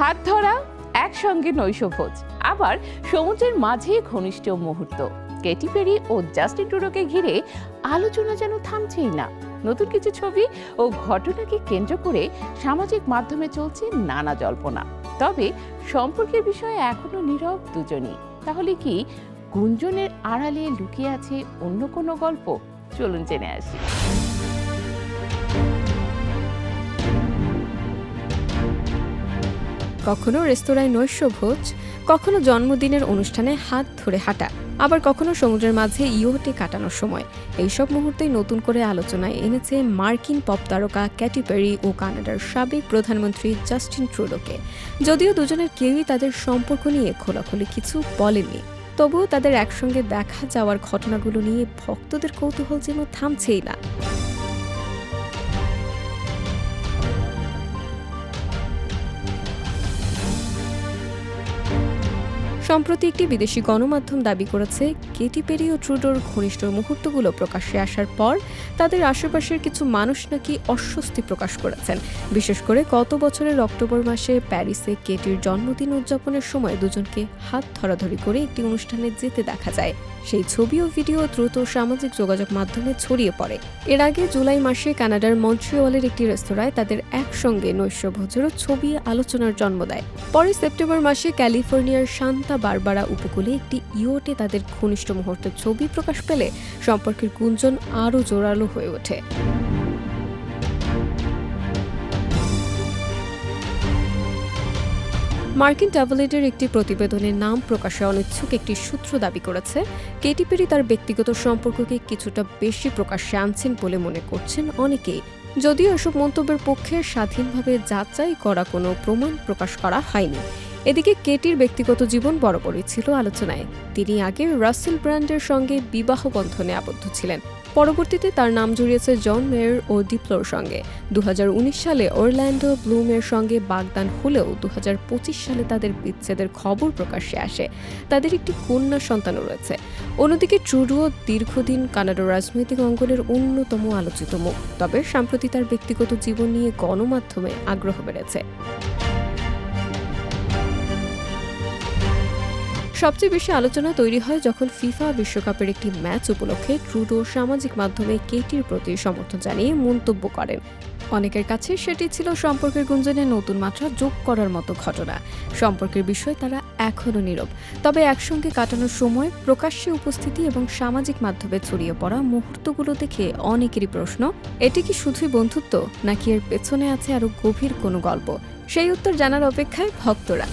হাত ধরা, একসঙ্গে নৈশভোজ, আবার সমুদ্রের মাঝে ঘনিষ্ঠ মুহূর্ত। কেটি পেরি ও জাস্টিন ট্রুডোকে ঘিরে আলোচনা যেন থামছেই না। নতুন কিছু ছবি ও ঘটনাকে কেন্দ্র করে সামাজিক মাধ্যমে চলছে নানা জল্পনা। তবে সম্পর্কের বিষয়ে এখনো নীরব দুজনই। তাহলে কি গুঞ্জনের আড়ালে লুকিয়ে আছে অন্য কোনো গল্প? চলুন জেনে আসি। কখনো রেস্তোরাঁয় নৈশভোজ, কখনো জন্মদিনের অনুষ্ঠানে হাত ধরে হাঁটা, আবার কখনো সমুদ্রের মাঝে ইয়টে কাটানোর সময়। এইসব মুহূর্তেই নতুন করে আলোচনায় এনেছে মার্কিন পপ তারকা ক্যাটি পেরি ও কানাডার সাবেক প্রধানমন্ত্রী জাস্টিন ট্রুডোকে। যদিও দুজনের কেউই তাদের সম্পর্ক নিয়ে খোলাখুলি কিছু বলেননি, তবুও তাদের একসঙ্গে দেখা যাওয়ার ঘটনাগুলো নিয়ে ভক্তদের কৌতূহল যেন থামছেই না। সম্প্রতি একটি বিদেশি গণমাধ্যম দাবি করেছে, কেটি পেরি ও ট্রুডোর ঘনিষ্ঠ মুহূর্তগুলো প্রকাশ্যে আসার পর তাদের আশেপাশের কিছু মানুষ নাকি অস্বস্তি প্রকাশ করেছেন। বিশেষ করে গত বছরের অক্টোবর মাসে প্যারিসে কেটির জন্মদিন উদযাপনের সময় দুজনকে হাত ধরাধরি করে একটি অনুষ্ঠানে যেতে দেখা যায়। সেই ছবি ও ভিডিও দ্রুত সামাজিক যোগাযোগ মাধ্যমে ছড়িয়ে পড়ে। এর আগে জুলাই মাসে কানাডার মন্ট্রিওয়ালের একটি রেস্তোরাঁয় তাদের একসঙ্গে নৈশভোজেরও ছবি আলোচনার জন্ম দেয়। পরে সেপ্টেম্বর মাসে ক্যালিফোর্নিয়ার সান্তা বারবারা উপকূলে একটি ইয়টে তাদের ঘনিষ্ঠ মুহূর্তের ছবি প্রকাশ পেলে সম্পর্কের গুঞ্জন আরও জোরালো হয়ে ওঠে। মার্কিন ট্যাবলয়েডের একটি প্রতিবেদনের নাম প্রকাশে অনিচ্ছুক একটি সূত্র দাবি করেছে, কেটি পেরি তার ব্যক্তিগত সম্পর্ককে কিছুটা বেশি প্রকাশ্যে আনছেন বলে মনে করছেন অনেকেই। যদিও এসব মন্তব্যের পক্ষে স্বাধীনভাবে যাচাই করা কোনো প্রমাণ প্রকাশ করা হয়নি। এদিকে কেটির ব্যক্তিগত জীবন বরাবরই ছিল আলোচনায়। তিনি আগে রাসেল ব্র্যান্ডের সঙ্গে বিবাহ বন্ধনে আবদ্ধ ছিলেন। পরবর্তীতে তার নাম জড়িয়েছে জন মেয়ার ও ডিপ্লোর সঙ্গে। 2019 সালে অরল্যান্ডো ব্লুমের সঙ্গে বাগদান হলেও 2025 সালে তাদের বিচ্ছেদের খবর প্রকাশ্যে আসে। তাদের একটি কন্যা সন্তানও রয়েছে। অন্যদিকে ট্রুডো দীর্ঘদিন কানাডার রাজনৈতিক অঙ্গনের অন্যতম আলোচিত মুখ। তবে সম্প্রতি তার ব্যক্তিগত জীবন নিয়ে গণমাধ্যমে আগ্রহ বেড়েছে। সবচেয়ে বেশি আলোচনা তৈরি হয় যখন ফিফা বিশ্বকাপের একটি ম্যাচ উপলক্ষে ট্রুডো সামাজিক মাধ্যমে কেটির প্রতি সমর্থন জানিয়ে মন্তব্য করেন। অনেকের কাছে সেটি ছিল সম্পর্কের গুঞ্জনে নতুন মাত্রা যোগ করার মতো ঘটনা। সম্পর্কের বিষয়ে তারা এখনও নীরব। তবে একসঙ্গে কাটানোর সময়, প্রকাশ্যে উপস্থিতি এবং সামাজিক মাধ্যমে ছড়িয়ে পড়া মুহূর্তগুলো দেখে অনেকেরই প্রশ্ন, এটি কি শুধুই বন্ধুত্ব, নাকি এর পেছনে আছে আরও গভীর কোনো গল্প? সেই উত্তর জানার অপেক্ষায় ভক্তরা।